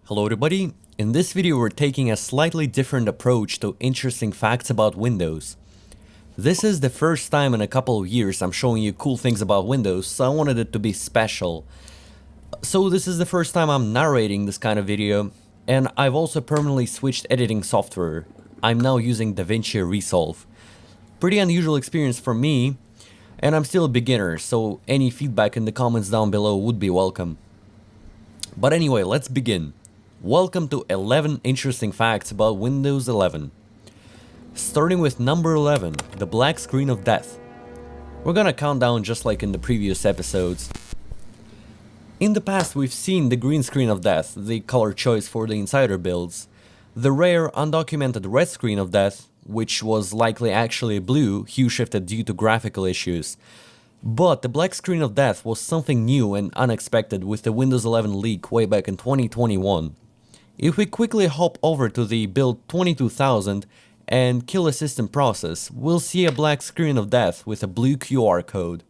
Hello everybody, in this video we're taking a slightly different approach to interesting facts about Windows. This is the first time in a couple of years I'm showing you cool things about Windows, so I wanted it to be special. So this is the first time I'm narrating this kind of video, and I've also permanently switched editing software. I'm now using DaVinci Resolve. Pretty unusual experience for me, and I'm still a beginner, so any feedback in the comments down below would be welcome. But anyway, let's begin. Welcome to 11 interesting facts about Windows 11. Starting with number 11, the black screen of death. We're gonna count down just like in the previous episodes. In the past we've seen the green screen of death, the color choice for the insider builds, the rare undocumented red screen of death, which was likely actually blue, hue shifted due to graphical issues. But the black screen of death was something new and unexpected with the Windows 11 leak way back in 2021. If we quickly hop over to the build 22000 and kill a system process, we'll see a black screen of death with a blue QR code.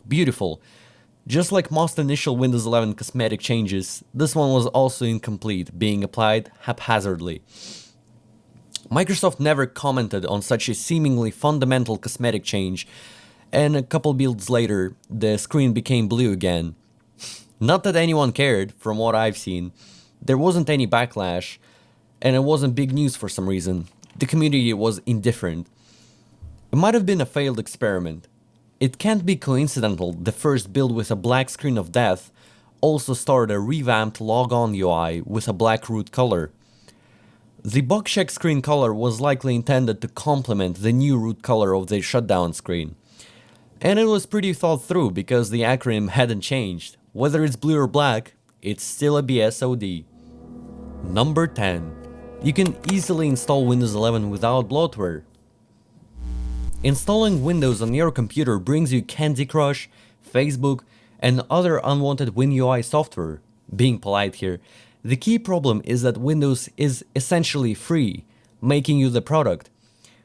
Beautiful. Just like most initial Windows 11 cosmetic changes, this one was also incomplete, being applied haphazardly. Microsoft never commented on such a seemingly fundamental cosmetic change, and a couple builds later, the screen became blue again. Not that anyone cared, from what I've seen. There wasn't any backlash, and it wasn't big news for some reason. The community was indifferent. It might have been a failed experiment. It can't be coincidental the first build with a black screen of death also started a revamped logon UI with a black root color. The bug check screen color was likely intended to complement the new root color of the shutdown screen. And it was pretty thought through because the acronym hadn't changed. Whether it's blue or black, it's still a BSOD. Number 10. You can easily install Windows 11 without bloatware. Installing Windows on your computer brings you Candy Crush, Facebook, and other unwanted WinUI software. Being polite here, the key problem is that Windows is essentially free, making you the product.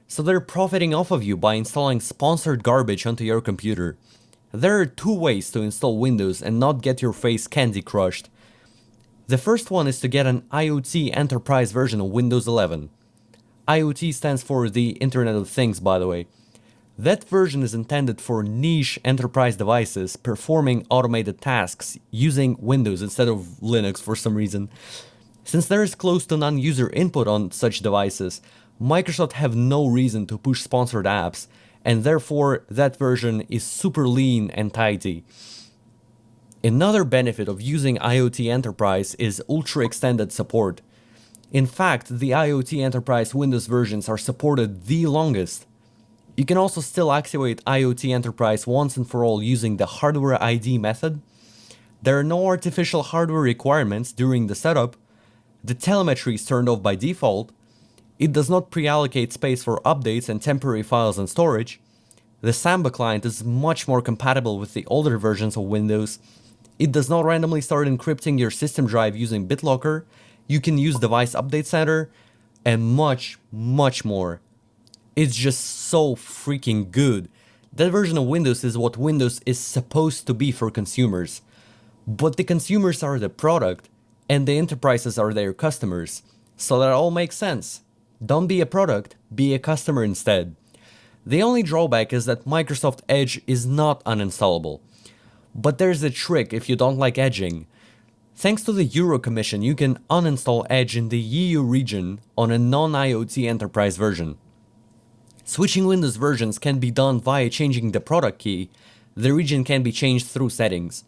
So they're profiting off of you by installing sponsored garbage onto your computer. There are two ways to install Windows and not get your face candy crushed. The first one is to get an IoT Enterprise version of Windows 11. IoT stands for the Internet of Things, by the way. That version is intended for niche enterprise devices performing automated tasks using Windows instead of Linux for some reason. Since there is close to none user input on such devices, Microsoft have no reason to push sponsored apps, and therefore that version is super lean and tidy. Another benefit of using IoT Enterprise is ultra extended support. In fact, the IoT Enterprise Windows versions are supported the longest. You can also still activate IoT Enterprise once and for all using the hardware ID method. There are no artificial hardware requirements during the setup. The telemetry is turned off by default. It does not pre-allocate space for updates and temporary files and storage. The Samba client is much more compatible with the older versions of Windows. It does not randomly start encrypting your system drive using BitLocker. You can use Device Update Center, and much more. It's just so freaking good. That version of Windows is what Windows is supposed to be for consumers. But the consumers are the product, and the enterprises are their customers. So that all makes sense. Don't be a product, be a customer instead. The only drawback is that Microsoft Edge is not uninstallable. But there's a trick if you don't like edging. Thanks to the Euro Commission, you can uninstall Edge in the EU region on a non-IoT Enterprise version. Switching Windows versions can be done via changing the product key. The region can be changed through settings.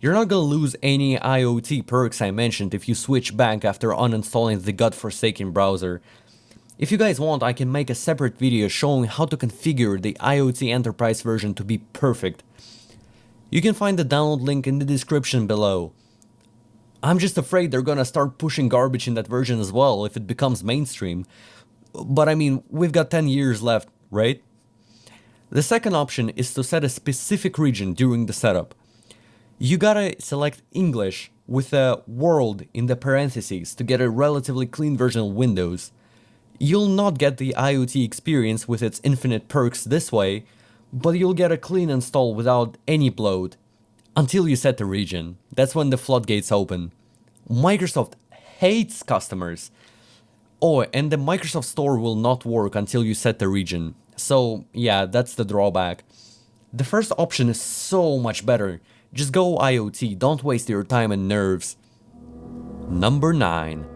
You're not gonna lose any IoT perks I mentioned if you switch back after uninstalling the godforsaken browser. If you guys want, I can make a separate video showing how to configure the IoT Enterprise version to be perfect. You can find the download link in the description below. I'm just afraid they're gonna start pushing garbage in that version as well if it becomes mainstream. But I mean, we've got 10 years left, right? The second option is to set a specific region during the setup. You gotta select English with a world in the parentheses to get a relatively clean version of Windows. You'll not get the IoT experience with its infinite perks this way, but you'll get a clean install without any bloat. Until you set the region. That's when the floodgates open. Microsoft hates customers. Oh, and the Microsoft Store will not work until you set the region. So yeah, that's the drawback. The first option is so much better. Just go IoT, don't waste your time and nerves. Number 9.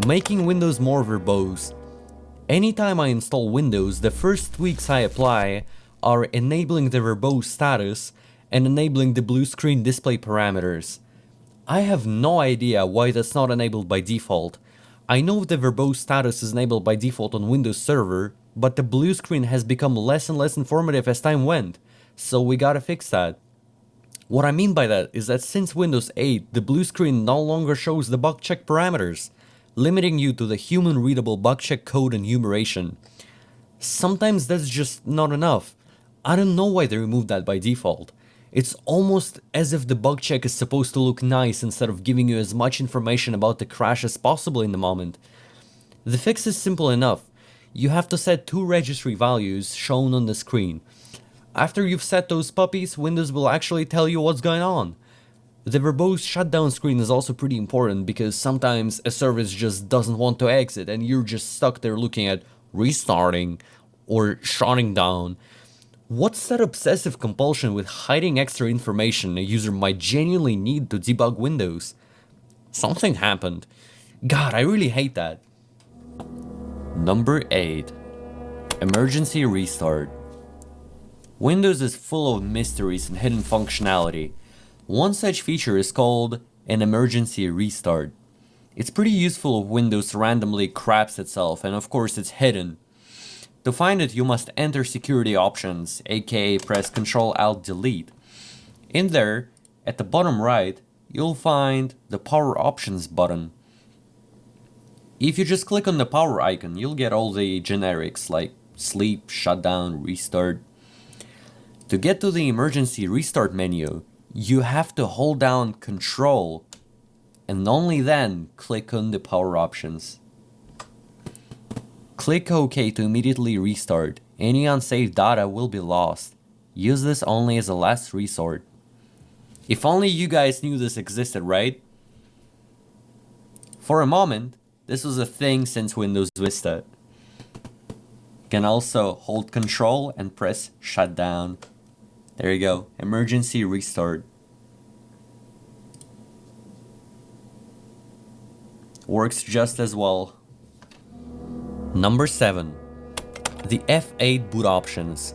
Making Windows more verbose. Anytime I install Windows, the first tweaks I apply are enabling the verbose status and enabling the blue screen display parameters. I have no idea why that's not enabled by default. I know the verbose status is enabled by default on Windows Server, but the blue screen has become less and less informative as time went, so we gotta fix that. What I mean by that is that since Windows 8, the blue screen no longer shows the bug check parameters, limiting you to the human readable bug check code and enumeration. Sometimes that's just not enough. I don't know why they removed that by default. It's almost as if the bug check is supposed to look nice instead of giving you as much information about the crash as possible in the moment. The fix is simple enough. You have to set 2 registry values shown on the screen. After you've set those puppies, Windows will actually tell you what's going on. The verbose shutdown screen is also pretty important because sometimes a service just doesn't want to exit and you're just stuck there looking at restarting or shutting down. What's that obsessive compulsion with hiding extra information a user might genuinely need to debug Windows? Something happened. God, I really hate that. Number 8. Emergency restart. Windows is full of mysteries and hidden functionality. One such feature is called an emergency restart. It's pretty useful if Windows randomly craps itself, and of course it's hidden. To find it, you must enter security options, aka press Ctrl-Alt-Delete. In there, at the bottom right, you'll find the Power Options button. If you just click on the power icon, you'll get all the generics like sleep, shutdown, restart. To get to the emergency restart menu, you have to hold down Ctrl and only then click on the power options. Click OK to immediately restart. Any unsaved data will be lost. Use this only as a last resort. If only you guys knew this existed, right? For a moment, this was a thing since Windows Vista. You can also hold Ctrl and press shutdown. There you go, emergency restart. Works just as well. Number 7. The F8 boot options.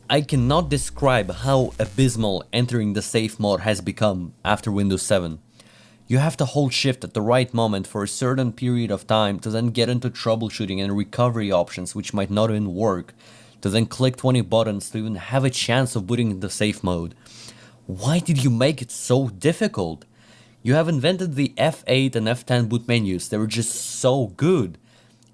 I cannot describe how abysmal entering the safe mode has become after Windows 7. You have to hold shift at the right moment for a certain period of time to then get into troubleshooting and recovery options which might not even work, to then click 20 buttons to even have a chance of booting into safe mode. Why did you make it so difficult? You have invented the F8 and F10 boot menus, they were just so good.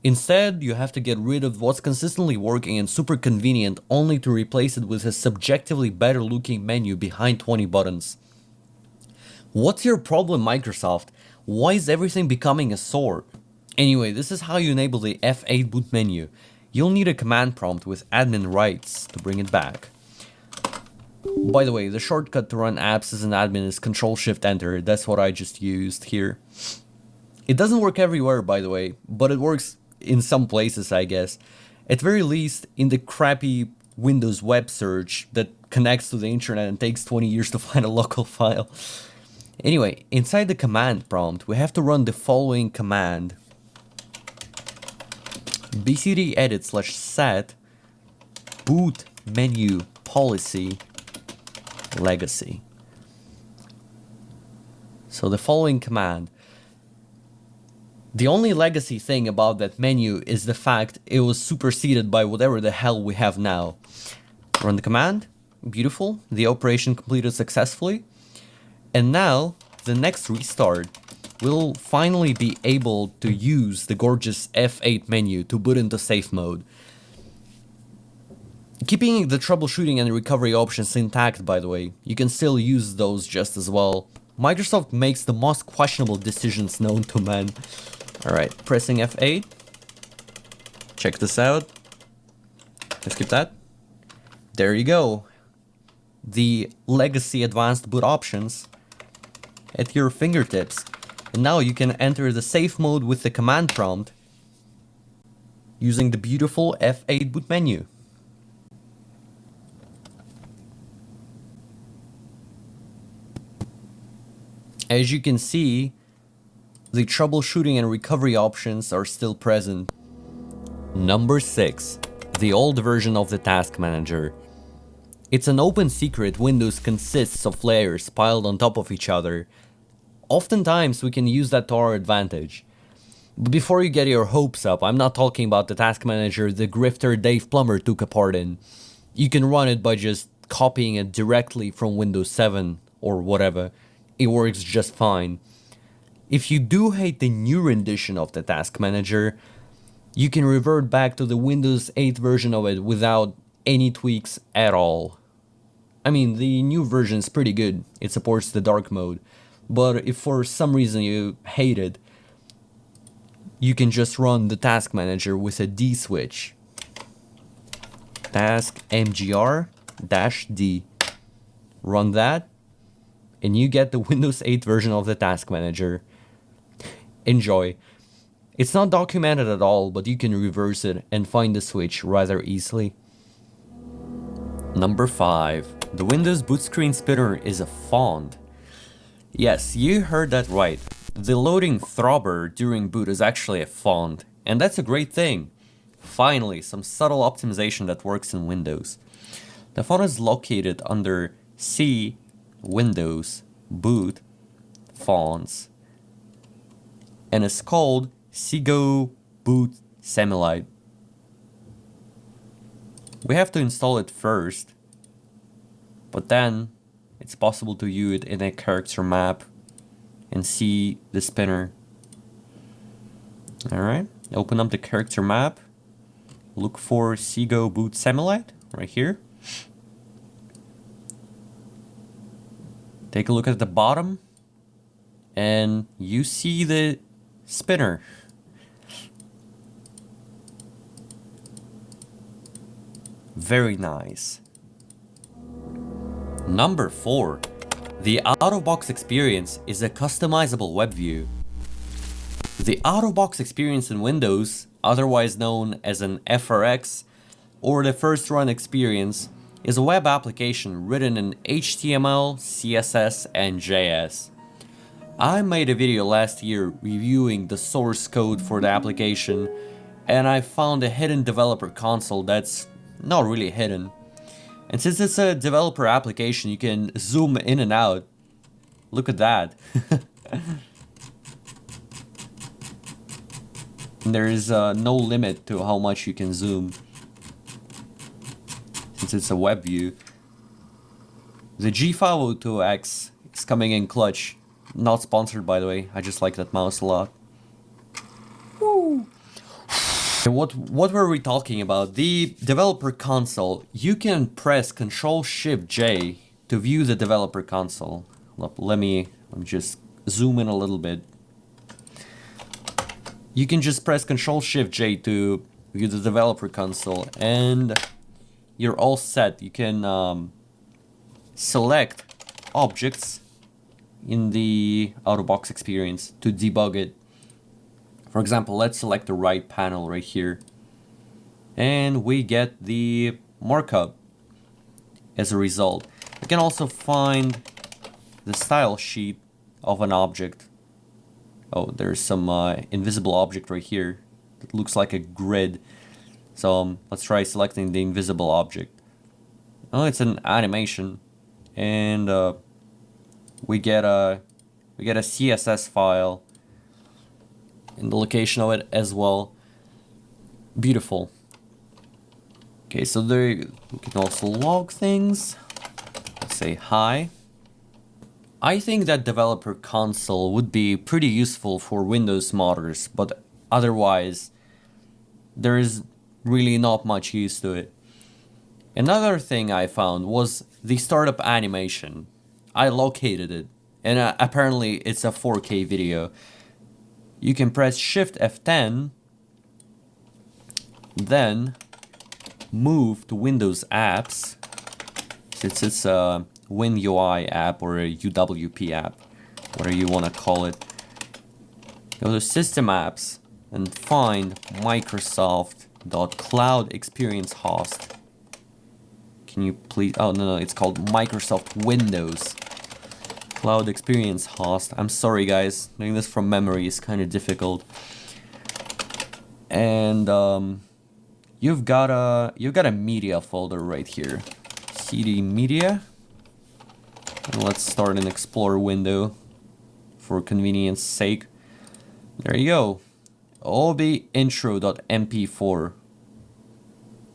Instead, you have to get rid of what's consistently working and super convenient only to replace it with a subjectively better looking menu behind 20 buttons. What's your problem, Microsoft? Why is everything becoming a sore? Anyway, this is how you enable the F8 boot menu. You'll need a command prompt with admin rights to bring it back. By the way, the shortcut to run apps as an admin is Ctrl-Shift-Enter. That's what I just used here. It doesn't work everywhere, by the way, but it works in some places, I guess. At very least, in the crappy Windows web search that connects to the internet and takes 20 years to find a local file. Anyway, inside the command prompt, we have to run the following command. bcd edit/set boot menu policy legacy. So the following command. The only legacy thing about that menu is the fact it was superseded by whatever the hell we have now. Run the command. Beautiful. The operation completed successfully. And now, the next restart, we'll finally be able to use the gorgeous F8 menu to boot into safe mode. Keeping the troubleshooting and recovery options intact, by the way, you can still use those just as well. Microsoft makes the most questionable decisions known to man. Alright, pressing F8. Check this out. Let's skip that. There you go. The legacy advanced boot options at your fingertips. And now you can enter the safe mode with the command prompt using the beautiful F8 boot menu. As you can see, the troubleshooting and recovery options are still present. Number 6. The old version of the Task Manager. It's an open secret Windows consists of layers piled on top of each other. Oftentimes we can use that to our advantage. But before you get your hopes up, I'm not talking about the Task Manager the grifter Dave Plummer took apart in. You can run it by just copying it directly from Windows 7 or whatever. It works just fine. If you do hate the new rendition of the Task Manager, you can revert back to the Windows 8 version of it without any tweaks at all. I mean, the new version is pretty good. It supports the dark mode. But if for some reason you hate it, you can just run the Task Manager with a D switch. Task mgr-d. Run that, and you get the Windows 8 version of the Task Manager. Enjoy. It's not documented at all, but you can reverse it and find the switch rather easily. Number 5. The Windows boot screen spinner is a font. Yes, you heard that right. The loading throbber during boot is actually a font, and that's a great thing. Finally, some subtle optimization that works in Windows. The font is located under C, Windows, Boot, Fonts, and is called Seago Boot Semilite. We have to install it first, but then it's possible to view it in a character map and see the spinner. Alright, open up the character map, look for Seago Boot Semilite right here. Take a look at the bottom and you see the spinner. Very nice. Number 4. The out-of-box experience is a customizable web view. The out-of-box experience in Windows, otherwise known as an FRX or the first run experience, is a web application written in HTML, CSS, and JS. I made a video last year reviewing the source code for the application, and I found a hidden developer console that's not really hidden. And since it's a developer application, you can zoom in and out. Look at that. There is no limit to how much you can zoom, since it's a web view. The G502X is coming in clutch. Not sponsored, by the way. I just like that mouse a lot. Woo. What were we talking about? The developer console. You can press Ctrl-Shift-J to view the developer console. Let me just zoom in a little bit. You can just press Ctrl-Shift-J to view the developer console, and you're all set. You can select objects in the out-of-box experience to debug it. For example, let's select the right panel right here, and we get the markup as a result. We can also find the style sheet of an object. Oh, there's some invisible object right here that looks like a grid. So let's try selecting the invisible object. Oh, it's an animation, and we get a CSS file in the location of it as well. Beautiful. Okay, so there we can also log things. Let's say hi. I think that developer console would be pretty useful for Windows modders, but otherwise there is really not much use to it. Another thing I found was the startup animation. I located it, and apparently it's a 4K video. You can press Shift F10, then move to Windows Apps, since it's a WinUI app or a UWP app, whatever you want to call it. Go to System Apps and find Microsoft.Cloud Experience Host. Can you please? Oh, no, it's called Microsoft Windows Cloud Experience Host. I'm sorry, guys. Doing this from memory is kind of difficult. And you've got a media folder right here. CD Media. And let's start an Explorer window for convenience sake. There you go. OOBE intro.mp4.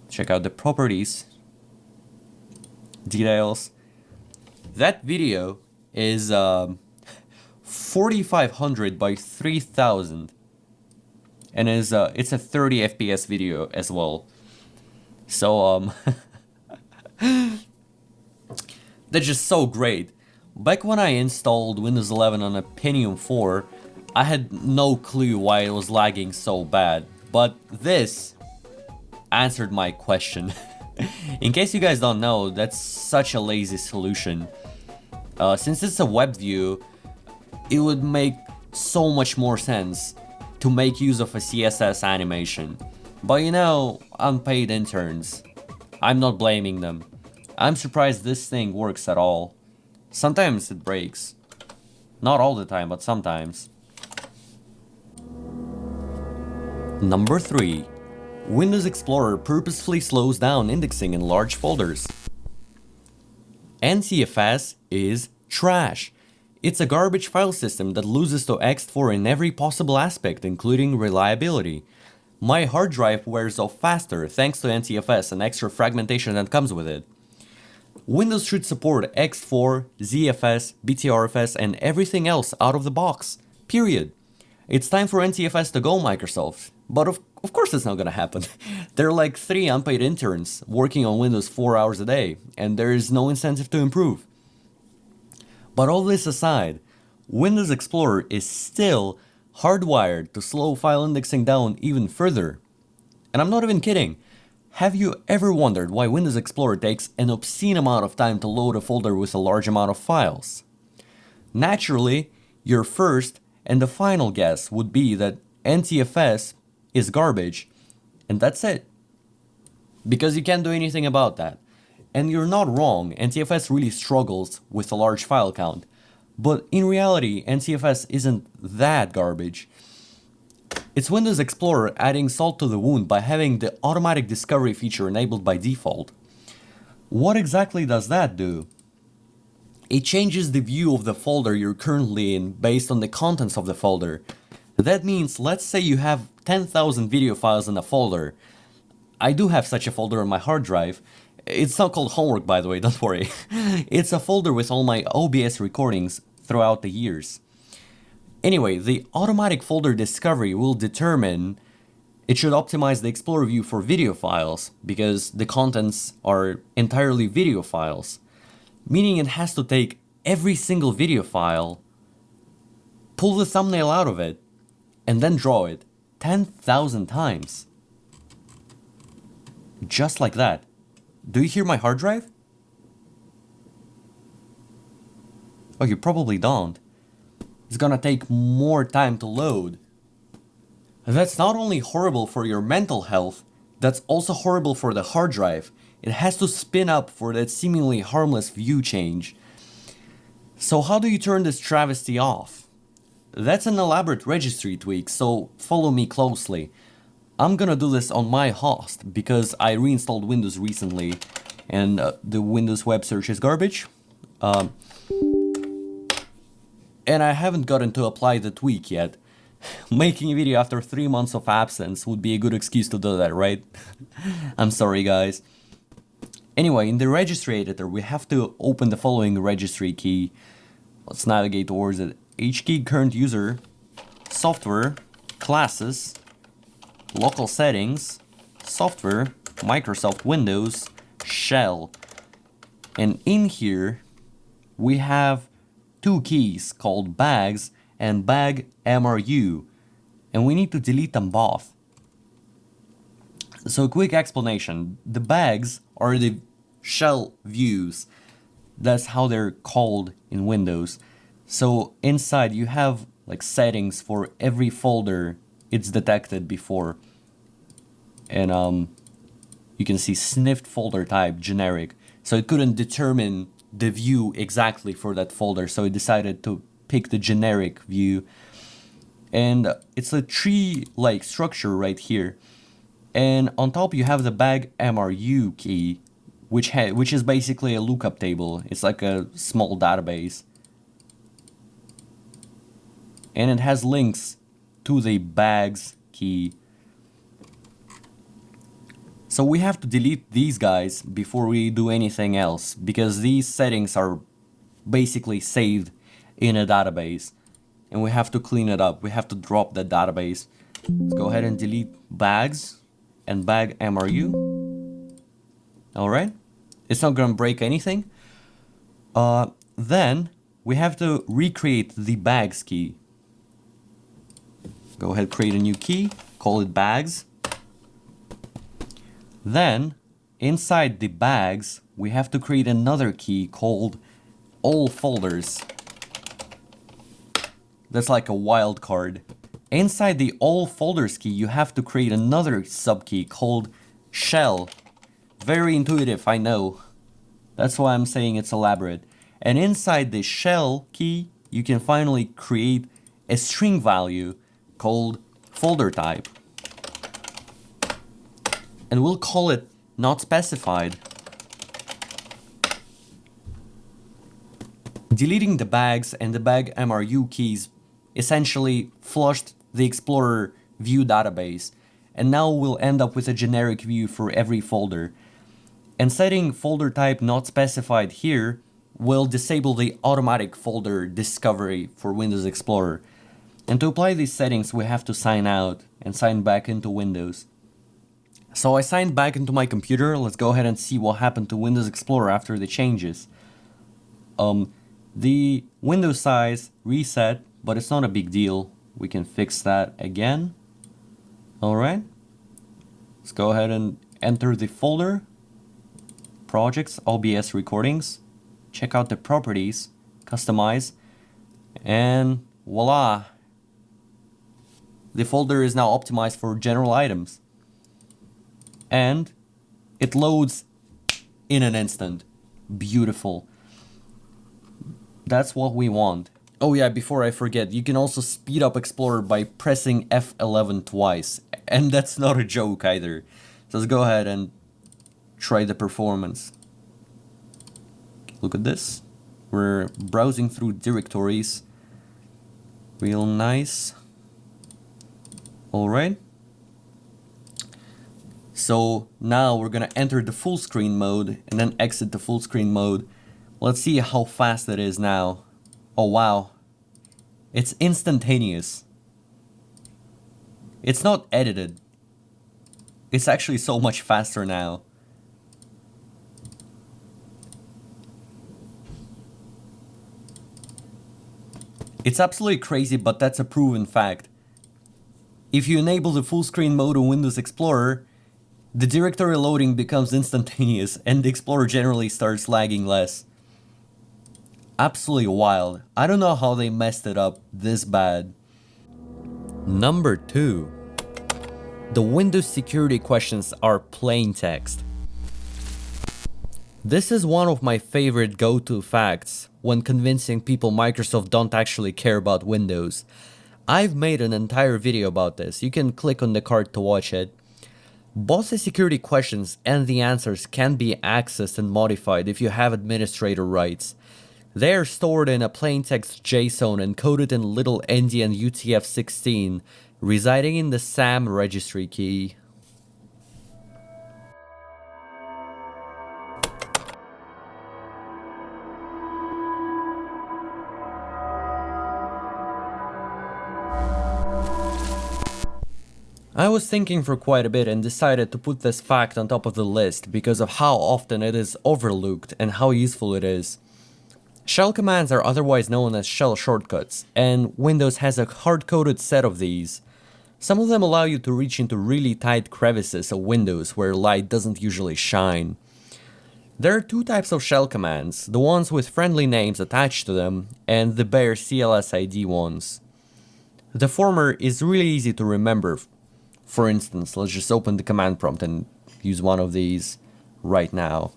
Check out the properties. Details. That video is 4500 by 3000. And it's a 30 FPS video as well. So that's just so great. Back when I installed Windows 11 on a Pentium 4, I had no clue why it was lagging so bad, but this answered my question. In case you guys don't know, that's such a lazy solution. Since it's a web view, it would make so much more sense to make use of a CSS animation. But you know, unpaid interns, I'm not blaming them. I'm surprised this thing works at all. Sometimes it breaks. Not all the time, but sometimes. Number 3. Windows Explorer purposefully slows down indexing in large folders. NTFS is trash. It's a garbage file system that loses to ext4 in every possible aspect, including reliability. My hard drive wears off faster thanks to NTFS and extra fragmentation that comes with it. Windows should support ext4, ZFS, BTRFS, and everything else out of the box. Period. It's time for NTFS to go, Microsoft. But of course it's not gonna happen. There are like 3 unpaid interns working on Windows 4 hours a day, and there is no incentive to improve. But all this aside, Windows Explorer is still hardwired to slow file indexing down even further. And I'm not even kidding. Have you ever wondered why Windows Explorer takes an obscene amount of time to load a folder with a large amount of files? Naturally, your first and the final guess would be that NTFS is garbage, and that's it. Because you can't do anything about that. And you're not wrong, NTFS really struggles with a large file count. But in reality, NTFS isn't that garbage. It's Windows Explorer adding salt to the wound by having the automatic discovery feature enabled by default. What exactly does that do? It changes the view of the folder you're currently in based on the contents of the folder. That means, let's say you have 10,000 video files in a folder. I do have such a folder on my hard drive. It's not called homework, by the way, don't worry. It's a folder with all my OBS recordings throughout the years. Anyway, the automatic folder discovery will determine it should optimize the Explorer view for video files because the contents are entirely video files. Meaning it has to take every single video file, pull the thumbnail out of it, and then draw it 10,000 times. Just like that. Do you hear my hard drive? Oh, you probably don't. It's gonna take more time to load. That's not only horrible for your mental health, that's also horrible for the hard drive. It has to spin up for that seemingly harmless view change. So how do you turn this travesty off? That's an elaborate registry tweak, so follow me closely. I'm gonna do this on my host because I reinstalled Windows recently and the Windows web search is garbage. And I haven't gotten to apply the tweak yet. Making a video after 3 months of absence would be a good excuse to do that, right? I'm sorry, guys. Anyway, in the registry editor, we have to open the following registry key. Let's navigate towards it. Hkey current user, software, classes, local settings, software, Microsoft Windows, shell. And in here, we have 2 keys called bags and bag MRU, and we need to delete them both. So quick explanation, the bags are the shell views. That's how they're called in Windows. So inside you have like settings for every folder it's detected before. And you can see sniffed folder type generic. So it couldn't determine the view exactly for that folder, so it decided to pick the generic view. And it's a tree-like structure right here. And on top you have the bag MRU key, which is basically a lookup table. It's like a small database. And it has links to the bags key. So we have to delete these guys before we do anything else, because these settings are basically saved in a database. And we have to clean it up. We have to drop the database. Let's go ahead and delete bags and bag MRU. Alright. It's not gonna break anything. Then we have to recreate the bags key. Go ahead, create a new key, call it bags. Then inside the bags, we have to create another key called all folders. That's like a wildcard. Inside the all folders key, you have to create another subkey called shell. Very intuitive, I know. That's why I'm saying it's elaborate. And inside the shell key, you can finally create a string value called folder type. And we'll call it not specified. Deleting the bags and the bag MRU keys essentially flushed the Explorer view database, and now we'll end up with a generic view for every folder. And setting folder type not specified here will disable the automatic folder discovery for Windows Explorer. And to apply these settings, we have to sign out and sign back into Windows. So I signed back into my computer. Let's go ahead and see what happened to Windows Explorer after the changes. The window size reset, but it's not a big deal. We can fix that again. Alright. Let's go ahead and enter the folder. Projects, OBS recordings. Check out the properties. Customize. And voila. The folder is now optimized for general items. And it loads in an instant. Beautiful. That's what we want. Oh yeah, before I forget, you can also speed up Explorer by pressing F11 twice. And that's not a joke either. So let's go ahead and try the performance. Look at this. We're browsing through directories. Real nice. Alright. So now we're gonna enter the full screen mode and then exit the full screen mode. Let's see how fast it is now. Oh wow. It's instantaneous. It's not edited. It's actually so much faster now. It's absolutely crazy, but that's a proven fact. If you enable the full screen mode on Windows Explorer, the directory loading becomes instantaneous and the Explorer generally starts lagging less. Absolutely wild. I don't know how they messed it up this bad. Number 2. The Windows security questions are plain text. This is one of my favorite go-to facts when convincing people Microsoft don't actually care about Windows. I've made an entire video about this. You can click on the card to watch it. Both the security questions and the answers can be accessed and modified if you have administrator rights. They are stored in a plaintext JSON encoded in little endian UTF-16, residing in the SAM registry key. I was thinking for quite a bit and decided to put this fact on top of the list because of how often it is overlooked and how useful it is. Shell commands are otherwise known as shell shortcuts, and Windows has a hard-coded set of these. Some of them allow you to reach into really tight crevices of Windows where light doesn't usually shine. There are two types of shell commands, the ones with friendly names attached to them, and the bare CLSID ones. The former is really easy to remember. For instance, let's just open the command prompt and use one of these right now.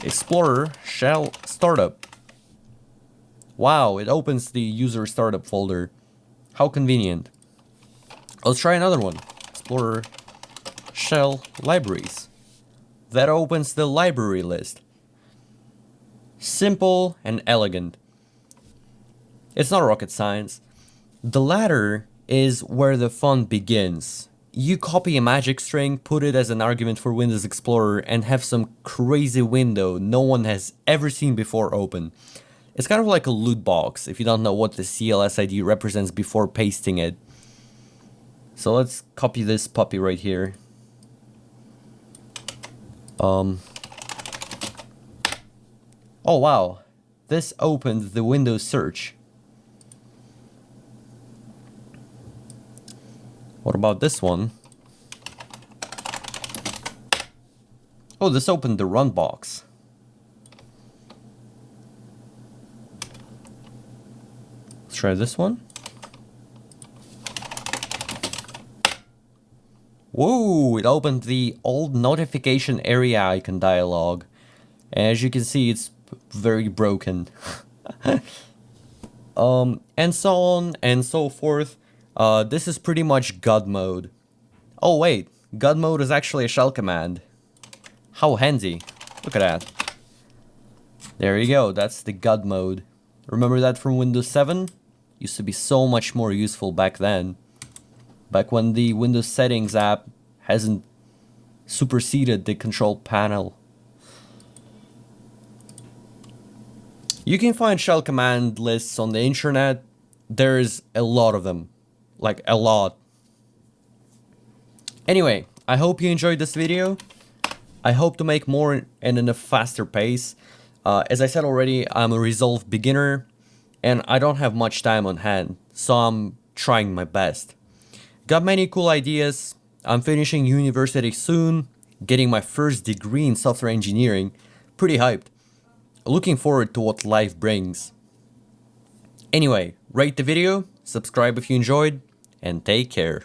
Explorer shell startup. Wow, it opens the user startup folder. How convenient. Let's try another one. Explorer shell libraries. That opens the library list. Simple and elegant. It's not rocket science. The latter is where the fun begins. You copy a magic string, put it as an argument for Windows Explorer, and have some crazy window no one has ever seen before open. It's kind of like a loot box if you don't know what the CLS ID represents before pasting it. So let's copy this puppy right here. Oh wow, this opened the Windows search. What about this one? Oh, this opened the run box. Let's try this one. Whoa, it opened the old notification area icon dialog. As you can see, it's very broken. And so on and so forth. This is pretty much God mode. Oh wait, God mode is actually a shell command. How handy. Look at that. There you go, that's the God mode. Remember that from Windows 7? Used to be so much more useful back then. Back when the Windows Settings app hasn't superseded the control panel. You can find shell command lists on the internet. There's a lot of them. Like a lot. Anyway, I hope you enjoyed this video. I hope to make more and in a faster pace. As I said already, I'm a resolved beginner and I don't have much time on hand, so I'm trying my best. Got many cool ideas. I'm finishing university soon, getting my first degree in software engineering. Pretty hyped. Looking forward to what life brings. Anyway, rate the video, subscribe if you enjoyed, and take care.